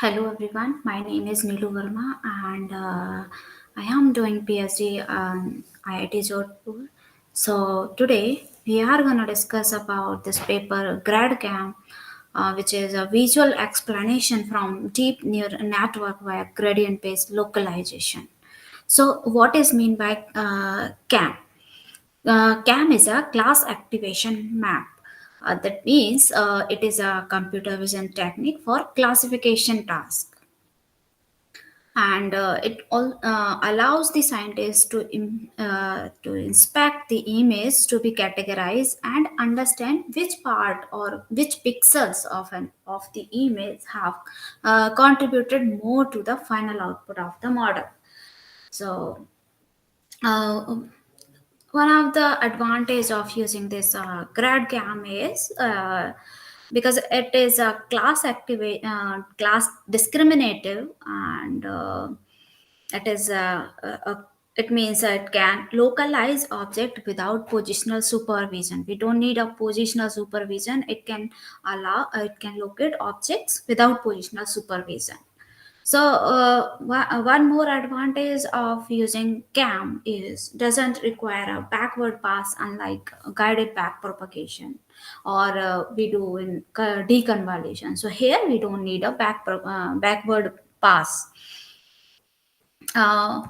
Hello everyone, my name is Neelu Verma and I am doing PhD on IIT Jodhpur. So today we are going to discuss about this paper Grad-CAM, which is a visual explanation from deep neural network via gradient-based localization. So what is mean by CAM? CAM is a class activation map. That means it is a computer vision technique for classification task, and it all allows the scientists to inspect the image to be categorized and understand which part or which pixels of the image have contributed more to the final output of the model. So uh, one of the advantage of using this Grad-CAM is because it is a class discriminative, and it is it means it can localize object without positional supervision. We don't need a positional supervision. It can locate objects without positional supervision. So one more advantage of using CAM is doesn't require a backward pass, unlike guided back propagation or we do in deconvolution. So here we don't need a backward pass. Uh,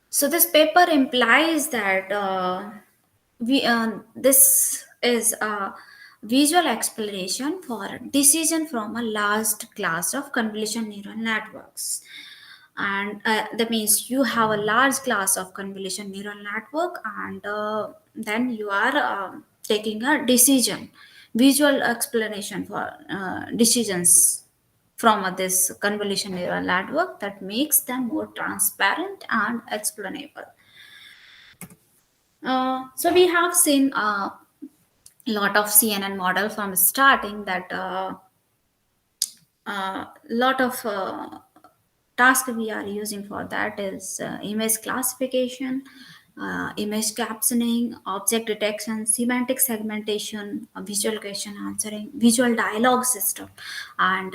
so this paper implies that this is a visual explanation for decision from a large class of convolution neural networks, and that means you have a large class of convolution neural network, and then you are taking a decision visual explanation for decisions from this convolution neural network that makes them more transparent and explainable. So we have seen a lot of CNN model from starting that lot of task we are using for that is image classification, image captioning, object detection, semantic segmentation, visual question answering, visual dialogue system, and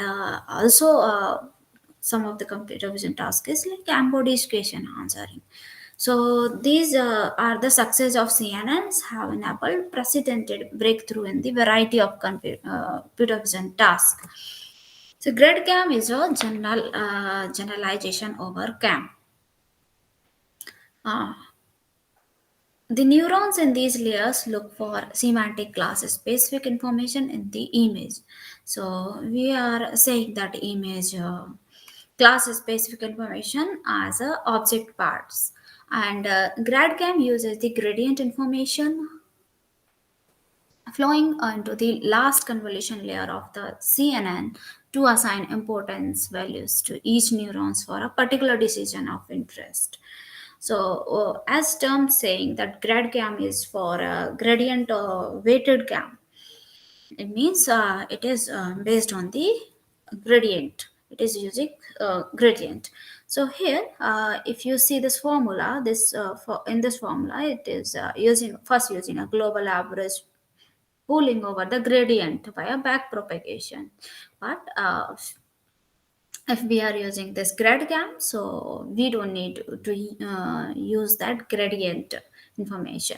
also some of the computer vision tasks is like embodied question answering. So these are the success of CNNs have enabled precedented breakthrough in the variety of computer vision tasks. So Grad-CAM is a generalization over CAM. Uh, the neurons in these layers look for semantic class specific information in the image. So we are saying that image class specific information as object parts. And Grad-CAM uses the gradient information flowing into the last convolution layer of the CNN to assign importance values to each neurons for a particular decision of interest. So, as terms saying that Grad-CAM is for gradient weighted CAM, it means it is based on the gradient. It is using gradient. So here, if you see this formula, in this formula, it is using a global average pulling over the gradient via back propagation. But if we are using this Grad-CAM, so we don't need to use that gradient information.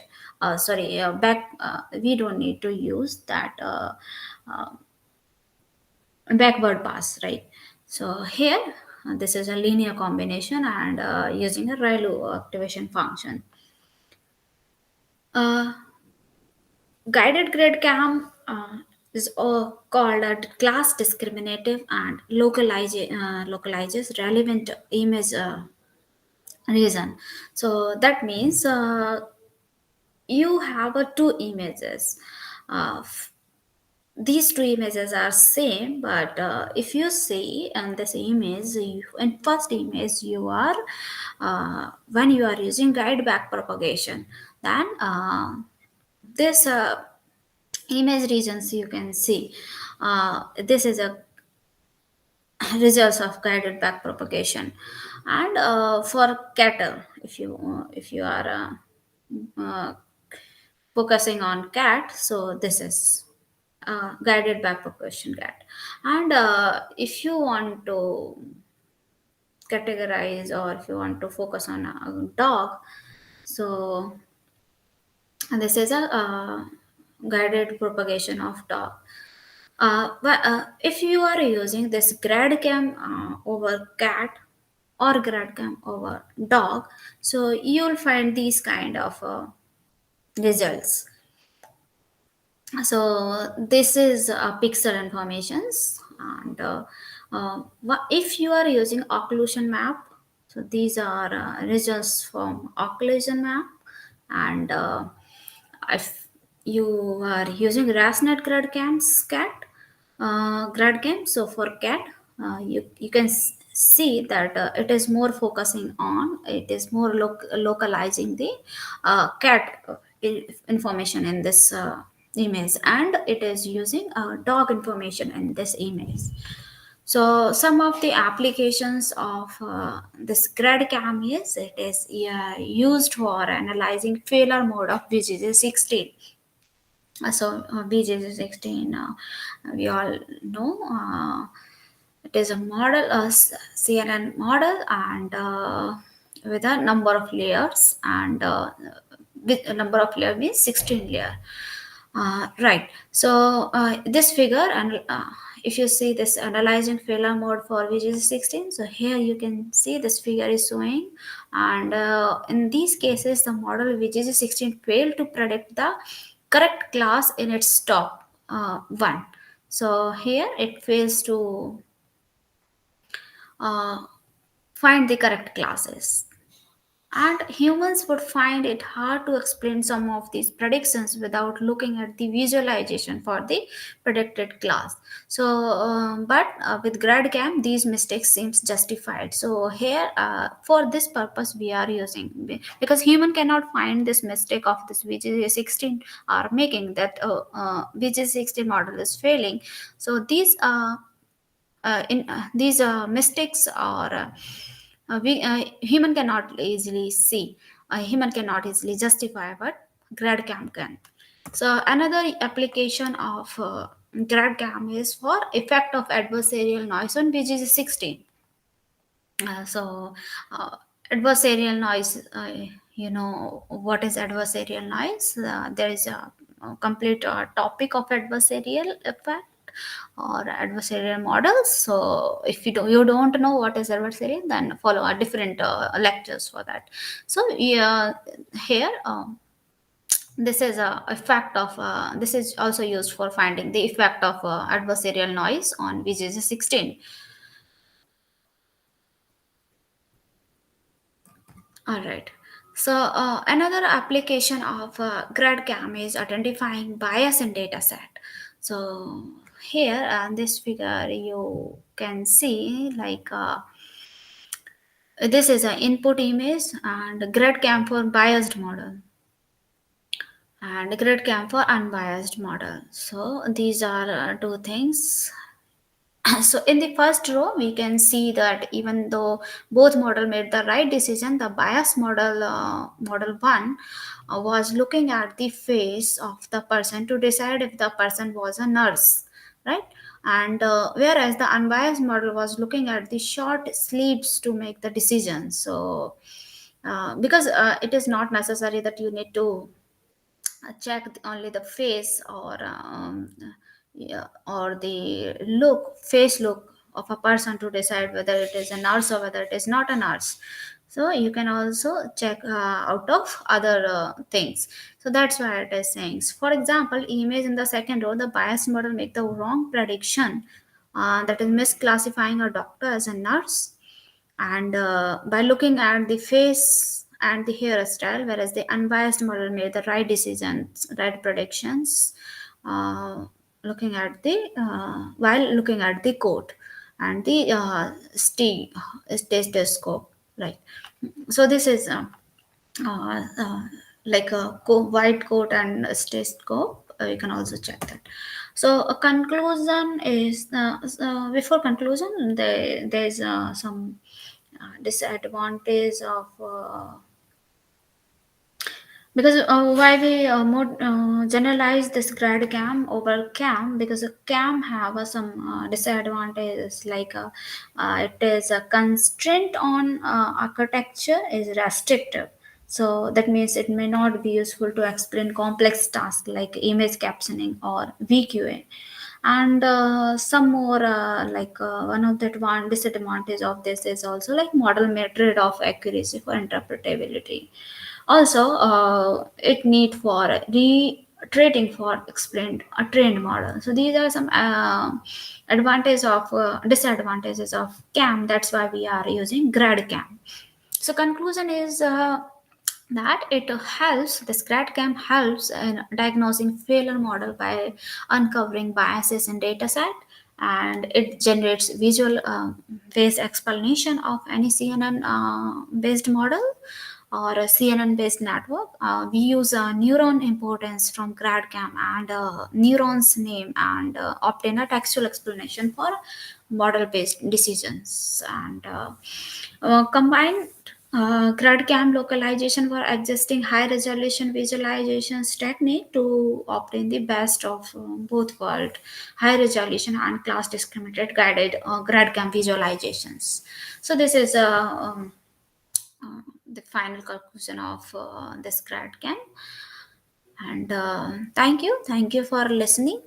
Sorry, we don't need to use that backward pass, right? So here, this is a linear combination and using a ReLU activation function. Uh, Guided Grad-CAM is called a class discriminative and localizes relevant image reason. So that means you have two images. These two images are same, but if you see in this image, in first image you are when you are using guide back propagation, then this image regions you can see this is a results of guided back propagation. And for cattle, if you are uh, focusing on cat, so this is guided by question guide. And if you want to categorize, or if you want to focus on a dog, so this is a guided propagation of dog. If you are using this Grad-CAM over cat or Grad-CAM over dog, so you'll find these kind of results. So this is pixel informations, and if you are using occlusion map, so these are results from occlusion map. And if you are using RasNet grad cam, so for cat, you can see that it is more focusing on, it is more localizing the cat information in this image, and it is using dog information in this image. So some of the applications of this Grad-CAM is, it is used for analyzing failure mode of VGG16. VGG16, we all know, it is a model, CNN model, and with a number of layers, and with a number of layer means 16 layer. Right. So this figure, and if you see this analyzing failure mode for VGC16, so here you can see this figure is showing, and in these cases, the model VGC16 failed to predict the correct class in its top one. So here it fails to uh, find the correct classes. And humans would find it hard to explain some of these predictions without looking at the visualization for the predicted class. So, with Grad-CAM, these mistakes seems justified. So here, for this purpose, we are using, because human cannot find this mistake of this VGC16 are making that VGC16 model is failing. So these mistakes are human cannot easily see, human cannot easily justify, but Grad-CAM can. So another application of Grad-CAM is for effect of adversarial noise on BGC16. So adversarial noise, you know what is adversarial noise. There is a complete topic of adversarial effect or adversarial models. So if you don't know what is adversarial, then follow a different lectures for that. So yeah, here this is a effect of this is also used for finding the effect of adversarial noise on VGC16. All right. So another application of Grad-CAM is identifying bias in data set. So here on this figure, you can see like this is an input image, and Grad-CAM for biased model, and Grad-CAM for unbiased model. So these are two things. So in the first row we can see that even though both model made the right decision, the bias model, model 1 was looking at the face of the person to decide if the person was a nurse, right? And whereas the unbiased model was looking at the short sleeves to make the decision. So because it is not necessary that you need to check only the face, or yeah, or the face look of a person to decide whether it is a nurse or whether it is not a nurse. So you can also check out of other things. So that's why it is saying, for example, image in the second row, the bias model make the wrong prediction, that is misclassifying a doctor as a nurse, and by looking at the face and the hairstyle, whereas the unbiased model made the right decisions, right predictions, uh, looking at the while looking at the coat and the stethoscope, right? So this is like a white coat and a stethoscope. You can also check that. So a conclusion is, before conclusion, there's some disadvantage of Because why we more generalize this grad cam over cam, because cam have some disadvantages, like it is a constraint on architecture is restrictive. So that means it may not be useful to explain complex tasks like image captioning or vqa. And some more like one of the disadvantage of this is also like model method of accuracy for interpretability. Also it need for retraining for explained a trained model. So these are some advantages of disadvantages of cam. That's why we are using grad cam. So conclusion is that it helps, this Grad-CAM helps in diagnosing failure model by uncovering biases in dataset, and it generates visual based explanation of any CNN based model or a CNN based network. We use neuron importance from GradCam and neurons name, and obtain a textual explanation for model based decisions. And combined GradCam localization for existing high resolution visualizations technique to obtain the best of both world, high resolution and class discriminated guided GradCam visualizations. So this is the final conclusion of this GradCam. And thank you for listening.